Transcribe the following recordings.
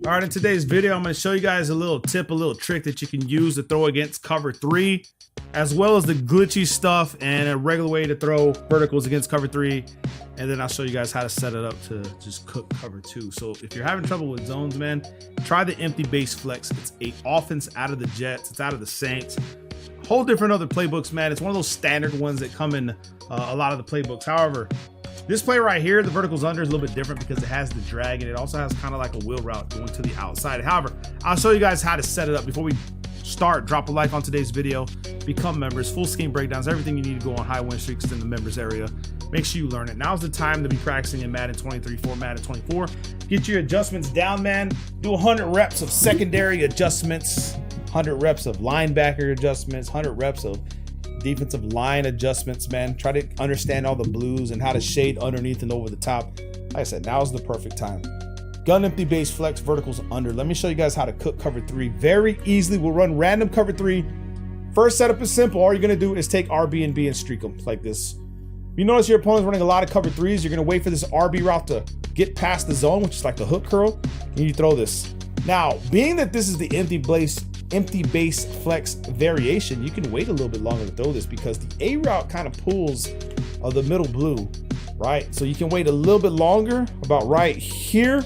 All right, in today's video, I'm going to show you guys a little tip, a little trick that you can use to throw against cover 3, as well as the glitchy stuff and a regular way to throw verticals against cover 3. And then I'll show you guys how to set it up to just cook cover 2. So if you're having trouble with zones, man, try the empty base flex. It's a offense out of the Jets. It's out of the Saints. Whole different other playbooks, man. It's one of those standard ones that come in a lot of the playbooks. However, this play right here, the vertical's under, is a little bit different because it has the drag and it also has kind of like a wheel route going to the outside. However, I'll show you guys how to set it up. Before we start, drop a like on today's video, become members, full scheme breakdowns, everything you need to go on high win streaks in the members area. Make sure you learn it. Now's the time to be practicing in Madden 23 for Madden 24. Get your adjustments down, man. Do 100 reps of secondary adjustments, 100 reps of linebacker adjustments, 100 reps of defensive line adjustments, man. Try to understand all the blues and how to shade underneath and over the top. Like I said, now's the perfect time. Gun empty base flex, verticals under. Let me show you guys how to cook cover 3 very easily. We'll run random cover 3. First setup is simple. All you're gonna do is take RB and B and streak them like this. You notice your opponent's running a lot of cover 3s. You're gonna wait for this RB route to get past the zone, which is like the hook curl, and you throw this. Now, being that this is the empty base flex variation, you can wait a little bit longer to throw this because the A route kind of pulls the middle blue, right? So you can wait a little bit longer, about right here.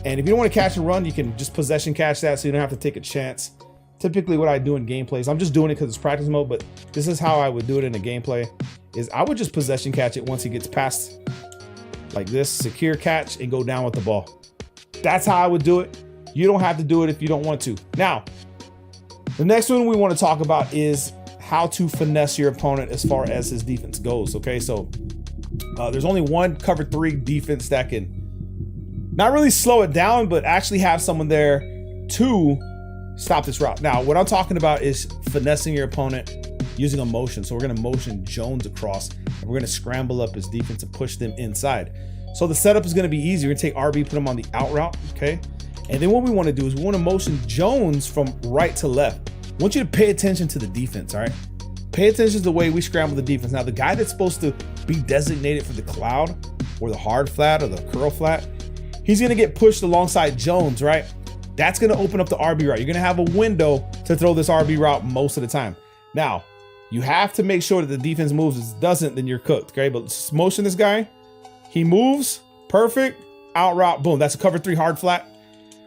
And if you don't want to catch and run, you can just possession catch that so you don't have to take a chance. Typically what I do in gameplays, I'm just doing it because it's practice mode, but this is how I would do it in a gameplay, is I would just possession catch it once he gets past like this, secure catch, and go down with the ball. That's how I would do it. You don't have to do it if you don't want to. Now, the next one we want to talk about is how to finesse your opponent as far as his defense goes. Okay, so there's only one cover 3 defense that can not really slow it down, but actually have someone there to stop this route. Now, what I'm talking about is finessing your opponent using a motion. So we're going to motion Jones across, and we're going to scramble up his defense and push them inside. So the setup is going to be easy. You're going to take RB, put him on the out route, okay? And then what we want to do is we want to motion Jones from right to left. I want you to pay attention to the defense, all right? Pay attention to the way we scramble the defense. Now, the guy that's supposed to be designated for the cloud or the hard flat or the curl flat, he's going to get pushed alongside Jones, right? That's going to open up the RB route. You're going to have a window to throw this RB route most of the time. Now, you have to make sure that the defense moves. If it doesn't, then you're cooked, okay? But just motion this guy. He moves, perfect, out route, boom. That's a cover 3 hard flat.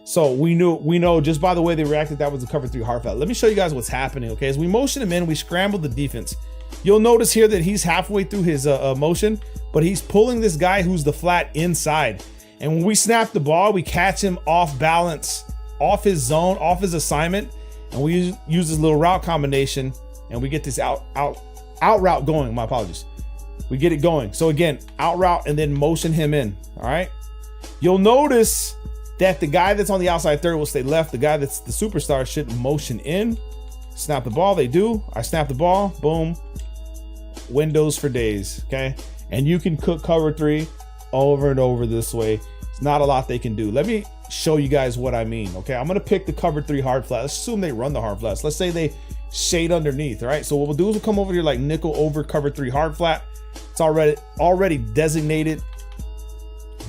So we know just by the way they reacted, that was a cover 3 hard flat. Let me show you guys what's happening, okay? As we motion him in, we scramble the defense. You'll notice here that he's halfway through his motion, but he's pulling this guy who's the flat inside. And when we snap the ball, we catch him off balance, off his zone, off his assignment, and we use this little route combination, and we get this out route going. My apologies. We get it going. So again, out route and then motion him in. All right. You'll notice that the guy that's on the outside third will stay left. The guy that's the superstar should motion in. Snap the ball. They do. I snap the ball. Boom. Windows for days. Okay. And you can cook cover 3 over and over this way. It's not a lot they can do. Let me show you guys what I mean. Okay. I'm going to pick the cover 3 hard flat. Let's assume they run the hard flats. Let's say they shade underneath. All right. So what we'll do is we'll come over here like nickel over cover 3 hard flat. It's already designated.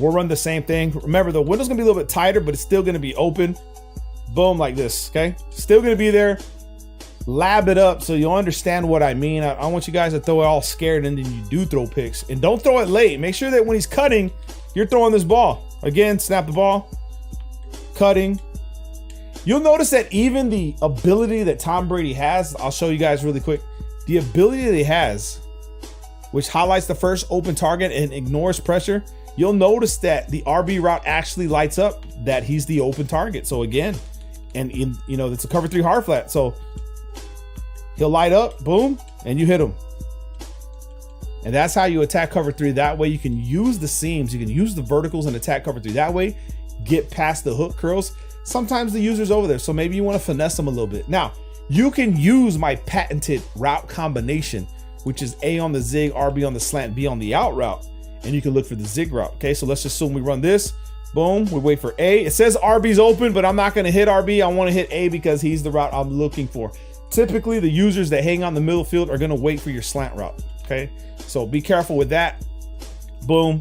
We'll run the same thing. Remember, the window's gonna be a little bit tighter, but it's still gonna be open. Boom, like this, okay? Still gonna be there. Lab it up so you'll understand what I mean. I want you guys to throw it all scared and then you do throw picks. And don't throw it late. Make sure that when he's cutting, you're throwing this ball. Again, snap the ball, cutting. You'll notice that even the ability that Tom Brady has, I'll show you guys really quick. The ability that he has, which highlights the first open target and ignores pressure, you'll notice that the RB route actually lights up that he's the open target. So again, it's a cover 3 hard flat. So he'll light up, boom, and you hit him. And that's how you attack cover 3. That way you can use the seams, you can use the verticals and attack cover 3. That way, get past the hook curls. Sometimes the user's over there, so maybe you want to finesse them a little bit. Now, you can use my patented route combination, which is A on the zig, RB on the slant, B on the out route. And you can look for the zig route. Okay, so let's just assume we run this. Boom, we wait for A. It says RB's open, but I'm not gonna hit RB. I wanna hit A because he's the route I'm looking for. Typically, the users that hang on the middle field are gonna wait for your slant route, okay? So be careful with that. Boom,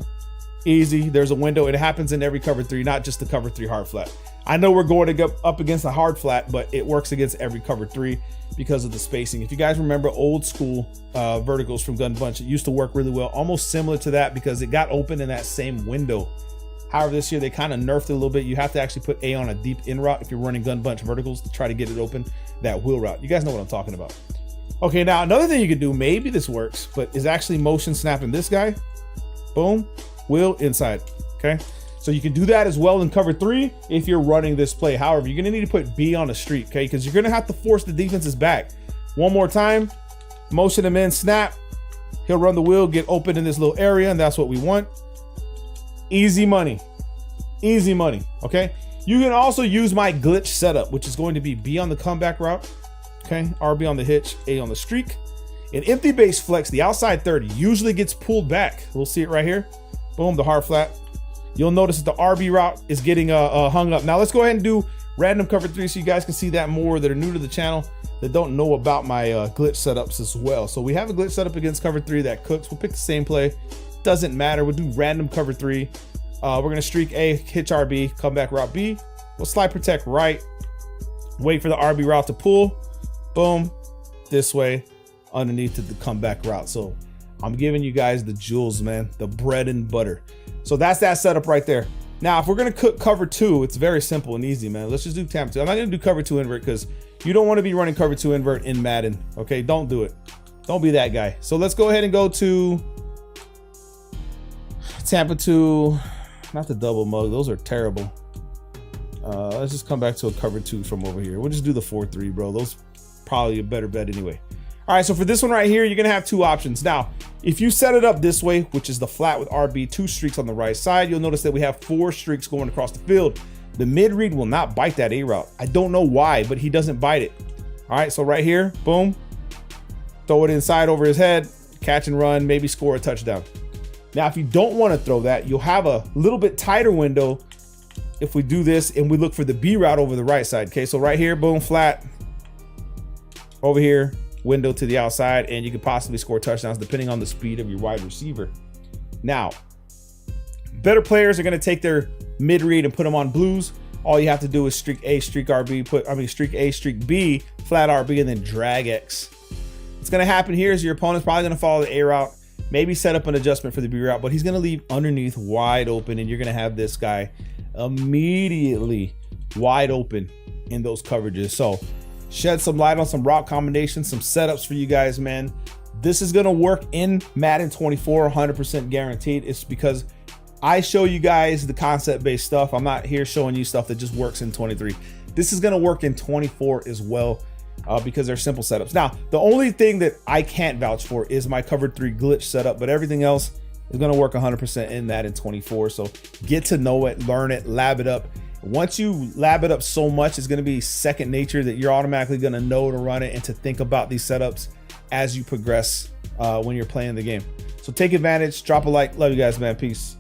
Easy. There's a window. It happens in every cover 3, not just the cover 3 hard flat. I know we're going to go up against a hard flat, but it works against every cover 3 because of the spacing. If you guys remember old school verticals from Gun Bunch, it used to work really well, almost similar to that because it got open in that same window. However, this year they kind of nerfed it a little bit. You have to actually put A on a deep in route if you're running Gun Bunch verticals to try to get it open, that wheel route. You guys know what I'm talking about. Okay, now another thing you could do, maybe this works, but is actually motion snapping this guy. Boom, wheel inside, okay? So you can do that as well in cover 3 if you're running this play. However, you're gonna need to put B on the street, okay? Because you're gonna have to force the defenses back. One more time, motion him in, snap. He'll run the wheel, get open in this little area, and that's what we want. Easy money, okay? You can also use my glitch setup, which is going to be B on the comeback route, okay? RB on the hitch, A on the streak. In empty base flex, the outside 30 usually gets pulled back. We'll see it right here. Boom, the hard flat. You'll notice that the RB route is getting hung up. Now let's go ahead and do random cover 3 so you guys can see that more that are new to the channel that don't know about my glitch setups as well. So we have a glitch setup against cover 3 that cooks. We'll pick the same play. Doesn't matter. We'll do random cover 3. We're gonna streak A, hitch RB, come back route B. We'll slide protect right, wait for the RB route to pull. Boom, this way, underneath to the comeback route. So I'm giving you guys the jewels, man, the bread and butter. So that's that setup right there. Now, if we're gonna cook cover 2, it's very simple and easy, man. Let's just do tamper 2. I'm not gonna do cover 2 invert because you don't want to be running cover 2 invert in Madden. Okay, don't do it. Don't be that guy. So let's go ahead and go to tamper 2. Not the double mug, those are terrible. Let's just come back to a cover 2 from over here. We'll just do the 4-3, bro. Those probably a better bet anyway. All right, so for this one right here, you're gonna have 2 options. Now, if you set it up this way, which is the flat with RB, 2 streaks on the right side, you'll notice that we have 4 streaks going across the field. The mid read will not bite that A route. I don't know why, but he doesn't bite it. All right, so right here, boom, throw it inside over his head, catch and run, maybe score a touchdown. Now, if you don't want to throw that, you'll have a little bit tighter window if we do this and we look for the B route over the right side. Okay, so right here, boom, flat. Over here, window to the outside, and you could possibly score touchdowns depending on the speed of your wide receiver. Now, better players are going to take their mid read and put them on blues. All you have to do is streak A, streak RB, streak A, streak B, flat RB, and then drag X. What's going to happen here is your opponent's probably going to follow the A route, maybe set up an adjustment for the B route, but he's going to leave underneath wide open, and you're going to have this guy immediately wide open in those coverages. So shed some light on some route combinations, some setups for you guys, man. This is going to work in Madden 24, 100% guaranteed. It's because I show you guys the concept-based stuff. I'm not here showing you stuff that just works in 23. This is going to work in 24 as well because they're simple setups. Now, the only thing that I can't vouch for is my cover 3 glitch setup, but everything else is going to work 100% in Madden 24. So get to know it, learn it, lab it up. Once you lab it up so much, it's going to be second nature that you're automatically going to know to run it and to think about these setups as you progress when you're playing the game. So take advantage, drop a like. Love you guys, man. Peace.